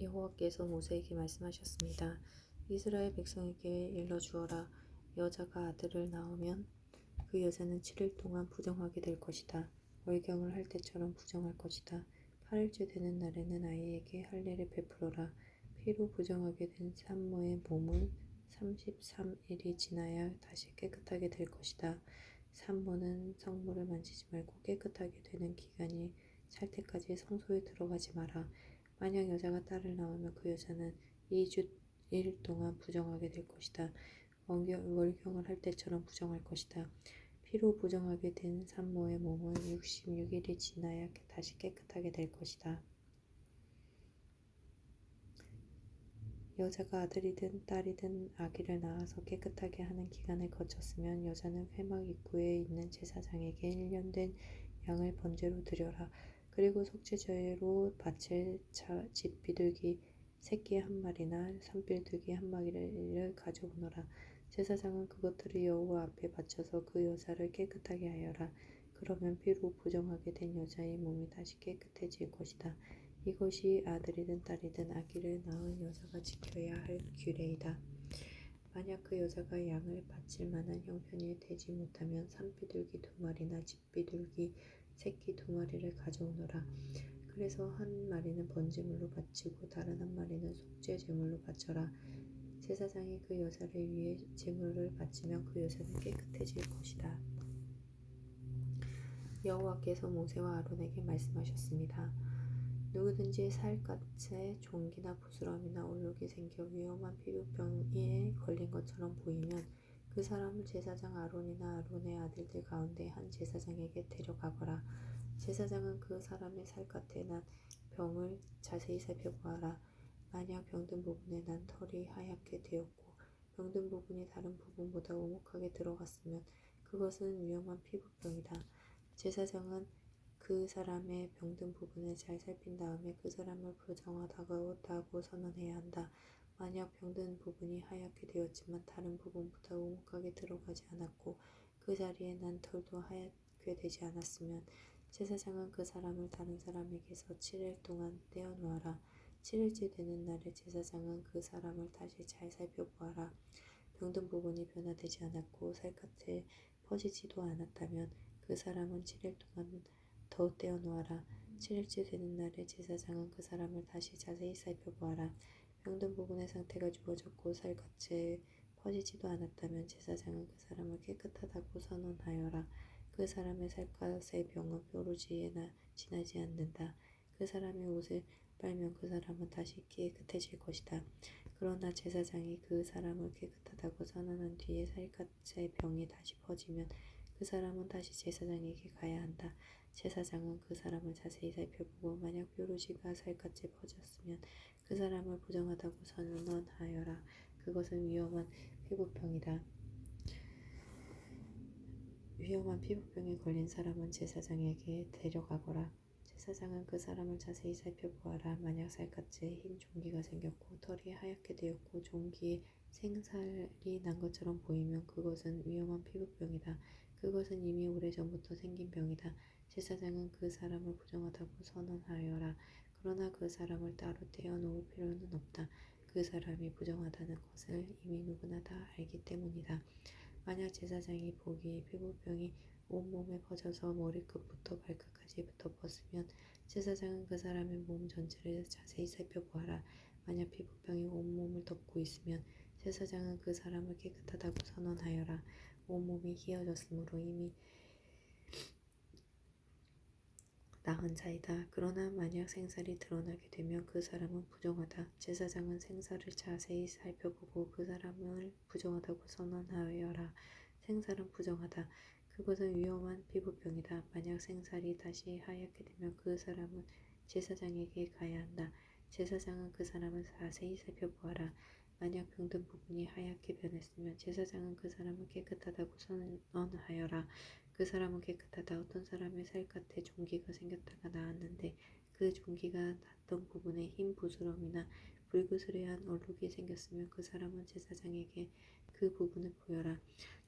여호와께서 모세에게 말씀하셨습니다. 이스라엘 백성에게 일러주어라. 여자가 아들을 낳으면 그 여자는 7일 동안 부정하게 될 것이다. 월경을 할 때처럼 부정할 것이다. 8일째 되는 날에는 아이에게 할례를 베풀어라. 피로 부정하게 된 산모의 몸을 33일이 지나야 다시 깨끗하게 될 것이다. 산모는 성물을 만지지 말고 깨끗하게 되는 기간이 찰 때까지 성소에 들어가지 마라. 만약 여자가 딸을 낳으면 그 여자는 2주 1일 동안 부정하게 될 것이다. 월경을 할 때처럼 부정할 것이다. 피로 부정하게 된 산모의 몸은 66일이 지나야 다시 깨끗하게 될 것이다. 여자가 아들이든 딸이든 아기를 낳아서 깨끗하게 하는 기간을 거쳤으면 여자는 회막 입구에 있는 제사장에게 1년 된 양을 번제로 드려라. 그리고 속죄제로 바칠 집 비둘기 새끼 한 마리나 산비둘기 한 마리를 가져오너라. 제사장은 그것들을 여호와 앞에 바쳐서 그 여자를 깨끗하게 하여라. 그러면 피로 부정하게 된 여자의 몸이 다시 깨끗해질 것이다. 이것이 아들이든 딸이든 아기를 낳은 여자가 지켜야 할 규례이다. 만약 그 여자가 양을 바칠 만한 형편이 되지 못하면 산비둘기 2마리나 집비둘기 새끼 2마리를 가져오너라. 그래서 한 마리는 번제물로 바치고 다른 한 마리는 속죄 제물로 바쳐라. 제사장이 그 여자를 위해 제물을 바치면 그 여자는 깨끗해질 것이다. 여호와께서 모세와 아론에게 말씀하셨습니다. 누구든지 살갗에 종기나 부스럼이나 얼룩이 생겨 위험한 피부병에 걸린 것처럼 보이면 그 사람을 제사장 아론이나 아론의 아들들 가운데 한 제사장에게 데려가거라. 제사장은 그 사람의 살갗에 난 병을 자세히 살펴보아라. 만약 병든 부분에 난 털이 하얗게 되었고 병든 부분이 다른 부분보다 오목하게 들어갔으면 그것은 위험한 피부병이다. 제사장은 그 사람의 병든 부분을 잘 살핀 다음에 그 사람을 부정하다고 선언해야 한다. 만약 병든 부분이 하얗게 되었지만 다른 부분보다 오목하게 들어가지 않았고 그 자리에 난 털도 하얗게 되지 않았으면 제사장은 그 사람을 다른 사람에게서 7일 동안 떼어놓아라. 7일째 되는 날에 제사장은 그 사람을 다시 잘 살펴보아라. 병든 부분이 변화되지 않았고 살갗에 퍼지지도 않았다면 그 사람은 7일 동안 더 떼어놓아라. 7일째 되는 날에 제사장은 그 사람을 다시 자세히 살펴보아라. 병든 부분의 상태가 좋아졌고 살갗에 퍼지지도 않았다면 제사장은 그 사람을 깨끗하다고 선언하여라. 그 사람의 살갗의 병은 뾰루지에 지나지 않는다. 그 사람의 옷을 빨면 그 사람은 다시 깨끗해질 것이다. 그러나 제사장이 그 사람을 깨끗하다고 선언한 뒤에 살갗의 병이 다시 퍼지면 그 사람은 다시 제사장에게 가야 한다. 제사장은 그 사람을 자세히 살펴보고 만약 뾰루지가 살갗에 퍼졌으면 그 사람을 부정하다고 선언하여라. 그것은 위험한 피부병이다. 위험한 피부병에 걸린 사람은 제사장에게 데려가거라. 제사장은 그 사람을 자세히 살펴보아라. 만약 살갗에 흰 종기가 생겼고 털이 하얗게 되었고 종기에 생살이 난 것처럼 보이면 그것은 위험한 피부병이다. 그것은 이미 오래전부터 생긴 병이다. 제사장은 그 사람을 부정하다고 선언하여라. 그러나 그 사람을 따로 떼어놓을 필요는 없다. 그 사람이 부정하다는 것을 이미 누구나 다 알기 때문이다. 만약 제사장이 보기에 피부병이 온몸에 퍼져서 머리끝부터 발끝까지 덮었으면 제사장은 그 사람의 몸 전체를 자세히 살펴보아라. 만약 피부병이 온몸을 덮고 있으면 제사장은 그 사람을 깨끗하다고 선언하여라. 온몸이 희어졌으므로 이미 나은 자이다. 그러나 만약 생살이 드러나게 되면 그 사람은 부정하다. 제사장은 생살을 자세히 살펴보고 그 사람을 부정하다고 선언하여라. 생살은 부정하다. 그것은 위험한 피부병이다. 만약 생살이 다시 하얗게 되면 그 사람은 제사장에게 가야 한다. 제사장은 그 사람을 자세히 살펴보아라. 만약 병든 부분이 하얗게 변했으면 제사장은 그 사람을 깨끗하다고 선언하여라. 그 사람은 깨끗하다. 어떤 사람의 살갗에 종기가 생겼다가 나았는데 그 종기가 났던 부분에 흰 부스럼이나 불그스레한 얼룩이 생겼으면 그 사람은 제사장에게 그 부분을 보여라.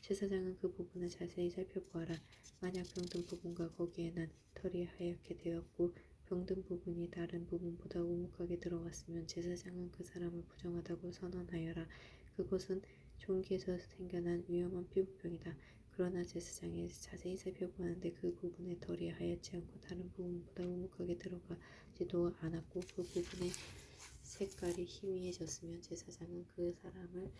제사장은 그 부분을 자세히 살펴보아라. 만약 병든 부분과 거기에 난 털이 하얗게 되었고 병든 부분이 다른 부분보다 오목하게 들어갔으면 제사장은 그 사람을 부정하다고 선언하여라. 그것은 종기에서 생겨난 위험한 피부병이다. 그러나 제사장이 자세히 살펴보았는데 그 부분의 털이 하얗지 않고 다른 부분보다 오목하게 들어가지도 않았고 그 부분의 색깔이 희미해졌으면 제사장은 그 사람을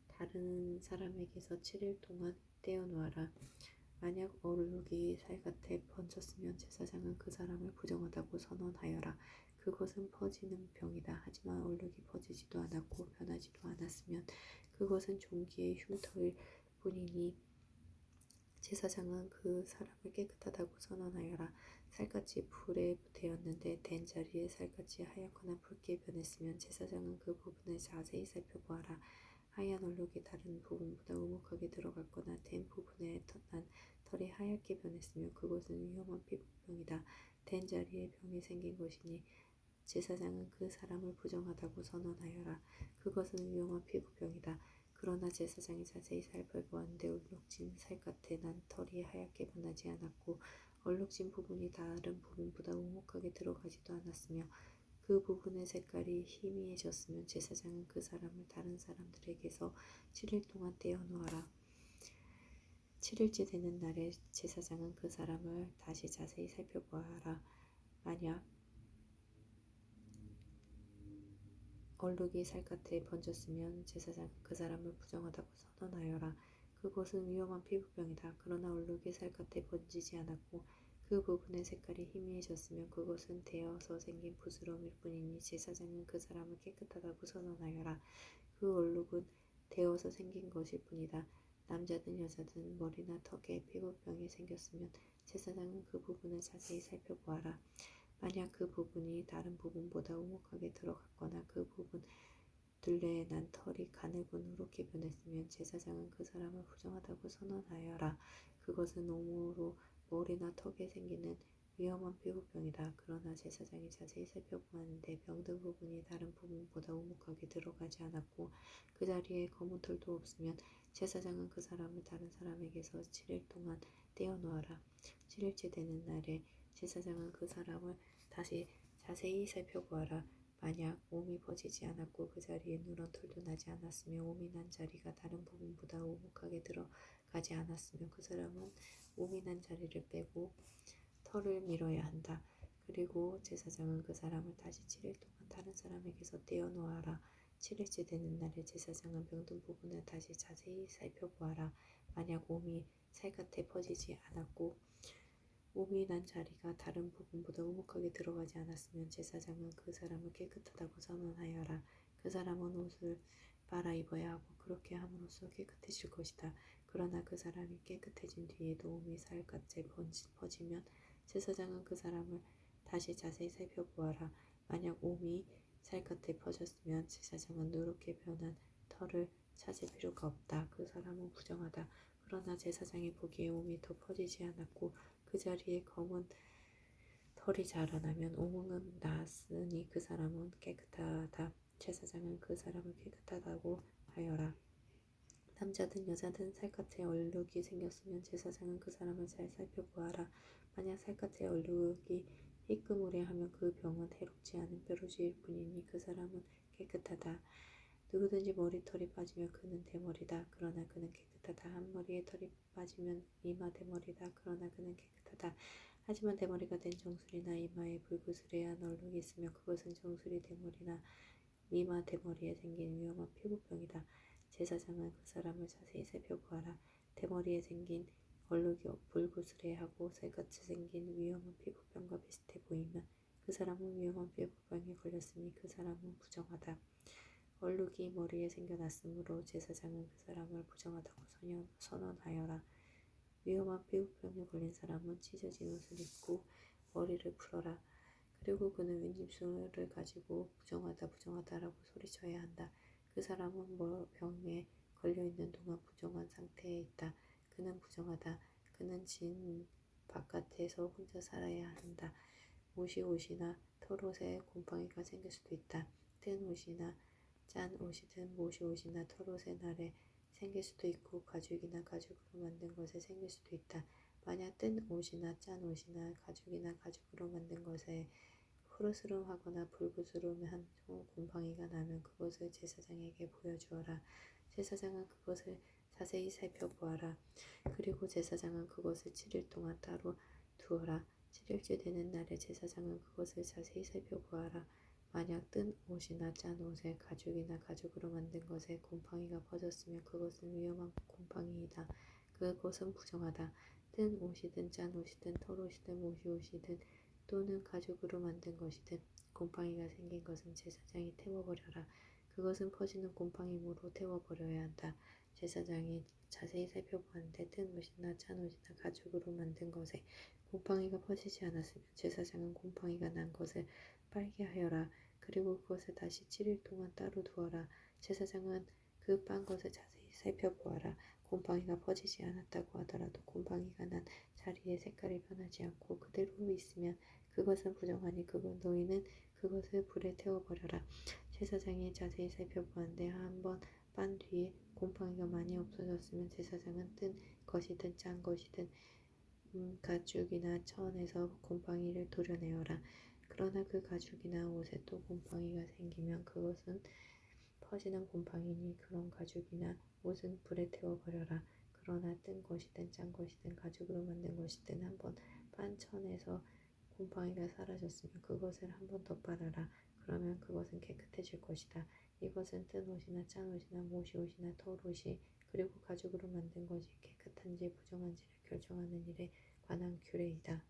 다른 사람에게서 7일 동안 떼어놓아라. 만약 얼룩이 살갗에 번졌으면 제사장은 그 사람을 부정하다고 선언하여라. 그것은 퍼지는 병이다. 하지만 얼룩이 퍼지지도 않았고 변하지도 않았으면 그것은 종기의 흉터일 뿐이니 제사장은 그 사람을 깨끗하다고 선언하여라. 살갗이 불에 데었는데 댄 자리에 살갗이 하얗거나 붉게 변했으면 제사장은 그 부분을 자세히 살펴보아라. 하얀 얼룩이 다른 부분보다 오목하게 들어갔거나 댄 부분에 난 털이 하얗게 변했으면 그것은 위험한 피부병이다. 댄 자리에 병이 생긴 것이니 제사장은 그 사람을 부정하다고 선언하여라. 그것은 위험한 피부병이다. 그러나 제사장이 자세히 살펴보았는데 얼룩진 살갗에 난 털이 하얗게 변하지 않았고 얼룩진 부분이 다른 부분보다 오목하게 들어가지도 않았으며 그 부분의 색깔이 희미해졌으면 제사장은 그 사람을 다른 사람들에게서 7일 동안 떼어놓아라. 7일째 되는 날에 제사장은 그 사람을 다시 자세히 살펴보아라. 만약 얼룩이 살갗에 번졌으면 제사장은 그 사람을 부정하다고 선언하여라. 그것은 위험한 피부병이다. 그러나 얼룩이 살갗에 번지지 않았고 그 부분의 색깔이 희미해졌으면 그것은 데어서 생긴 부스럼일 뿐이니 제사장은 그 사람을 깨끗하다고 선언하여라. 그 얼룩은 데어서 생긴 것일 뿐이다. 남자든 여자든 머리나 턱에 피부병이 생겼으면 제사장은 그 부분을 자세히 살펴보아라. 만약 그 부분이 다른 부분보다 오목하게 들어갔거나 그 부분 둘레에 난 털이 가늘고 누렇게 변했으면 제사장은 그 사람을 부정하다고 선언하여라. 그것은 옴으로 머리나 턱에 생기는 위험한 피부병이다. 그러나 제사장이 자세히 살펴보았는데 병든 부분이 다른 부분보다 오목하게 들어가지 않았고 그 자리에 검은 털도 없으면 제사장은 그 사람을 다른 사람에게서 7일 동안 떼어놓아라. 7일째 되는 날에 제사장은 그 사람을 다시 자세히 살펴보아라. 만약 몸이 퍼지지 않았고 그 자리에 누런 털도 나지 않았으며 몸이 난 자리가 다른 부분보다 오목하게 들어가지 않았으며 그 사람은 몸이 난 자리를 빼고 털을 밀어야 한다. 그리고 제사장은 그 사람을 다시 7일 동안 다른 사람에게서 떼어놓아라. 7일째 되는 날에 제사장은 병든 부분을 다시 자세히 살펴보아라. 만약 몸이 살갗에 퍼지지 않았고 몸이 난 자리가 다른 부분보다 오목하게 들어가지 않았으면 제사장은 그 사람을 깨끗하다고 선언하여라. 그 사람은 옷을 빨아 입어야 하고 그렇게 함으로써 깨끗해질 것이다. 그러나 그 사람이 깨끗해진 뒤에도 몸이 살갗에 퍼지면 제사장은 그 사람을 다시 자세히 살펴보아라. 만약 몸이 살갗에 퍼졌으면 제사장은 누렇게 변한 털을 찾을 필요가 없다. 그 사람은 부정하다. 그러나 제사장이 보기에 몸이 더 퍼지지 않았고 그 자리에 검은 털이 자라나면 오목은 나았으니 그 사람은 깨끗하다. 제사장은 그 사람을 깨끗하다고 하여라. 남자든 여자든 살갗에 얼룩이 생겼으면 제사장은 그 사람을 잘 살펴보아라. 만약 살갗에 얼룩이 희끄무레하면 그 병은 해롭지 않은 뾰루지일 뿐이니 그 사람은 깨끗하다. 누구든지 머리털이 빠지면 그는 대머리다. 그러나 그는 깨끗하다. 한 머리에 털이 빠지면 이마 대머리다. 그러나 그는 깨끗하다. 하지만 대머리가 된 정수리나 이마에 불구스레한 얼룩이 있으면 그것은 정수리 대머리나 이마 대머리에 생긴 위험한 피부병이다. 제사장은 그 사람을 자세히 살펴보아라. 대머리에 생긴 얼룩이 불구스레하고 살같이 생긴 위험한 피부병과 비슷해 보이면 그 사람은 위험한 피부병에 걸렸으니 그 사람은 부정하다. 얼룩이 머리에 생겨났으므로 제사장은 그 사람을 부정하다고 선언하여라. 위험한 피부병에 걸린 사람은 찢어진 옷을 입고 머리를 풀어라. 그리고 그는 윗입술을 가지고 부정하다라고 소리쳐야 한다. 그 사람은 병에 걸려있는 동안 부정한 상태에 있다. 그는 부정하다. 그는 진 바깥에서 혼자 살아야 한다. 옷이나 털옷에 곰팡이가 생길 수도 있다. 뜬 옷이나 짠 옷이든 옷이나 털옷의 날에 생길 수도 있고 가죽이나 가죽으로 만든 것에 생길 수도 있다. 만약 뜬 옷이나 짠 옷이나 가죽이나 가죽으로 만든 것에 푸르스름하거나 불구스름한 곰팡이가 나면 그것을 제사장에게 보여주어라. 제사장은 그것을 자세히 살펴보아라. 그리고 제사장은 그것을 7일 동안 따로 두어라. 7일째 되는 날에 제사장은 그것을 자세히 살펴보아라. 만약 뜬 옷이나 짠 옷에 가죽이나 가죽으로 만든 것에 곰팡이가 퍼졌으면 그것은 위험한 곰팡이이다. 그것은 부정하다. 뜬 옷이든 짠 옷이든 털옷이든 모시옷이든 또는 가죽으로 만든 것이든 곰팡이가 생긴 것은 제사장이 태워버려라. 그것은 퍼지는 곰팡이모로 태워버려야 한다. 제사장이 자세히 살펴보았는데 뜬 옷이나 짠 옷이나 가죽으로 만든 것에 곰팡이가 퍼지지 않았으면 제사장은 곰팡이가 난 것을 빨게 하여라. 그리고 그것을 다시 7일 동안 따로 두어라. 제사장은 그 빤 것을 자세히 살펴보아라. 곰팡이가 퍼지지 않았다고 하더라도 곰팡이가 난 자리의 색깔이 변하지 않고 그대로 있으면 그것은 부정하니 너희는 그것을 불에 태워버려라. 제사장이 자세히 살펴보았는데 한 번 빤 뒤에 곰팡이가 많이 없어졌으면 제사장은 뜬 것이든 짠 것이든 가죽이나 천에서 곰팡이를 도려내어라. 그러나 그 가죽이나 옷에 또 곰팡이가 생기면 그것은 퍼지는 곰팡이니 그런 가죽이나 옷은 불에 태워버려라. 그러나 뜬 것이든 짠 것이든 가죽으로 만든 것이든 한 번 빤 천에서 곰팡이가 사라졌으면 그것을 한 번 더 빨아라. 그러면 그것은 깨끗해질 것이다. 이것은 뜬 옷이나 짠 옷이나 모시옷이나 털옷이 그리고 가죽으로 만든 것이 깨끗한지 부정한지를 결정하는 일에 관한 규례이다.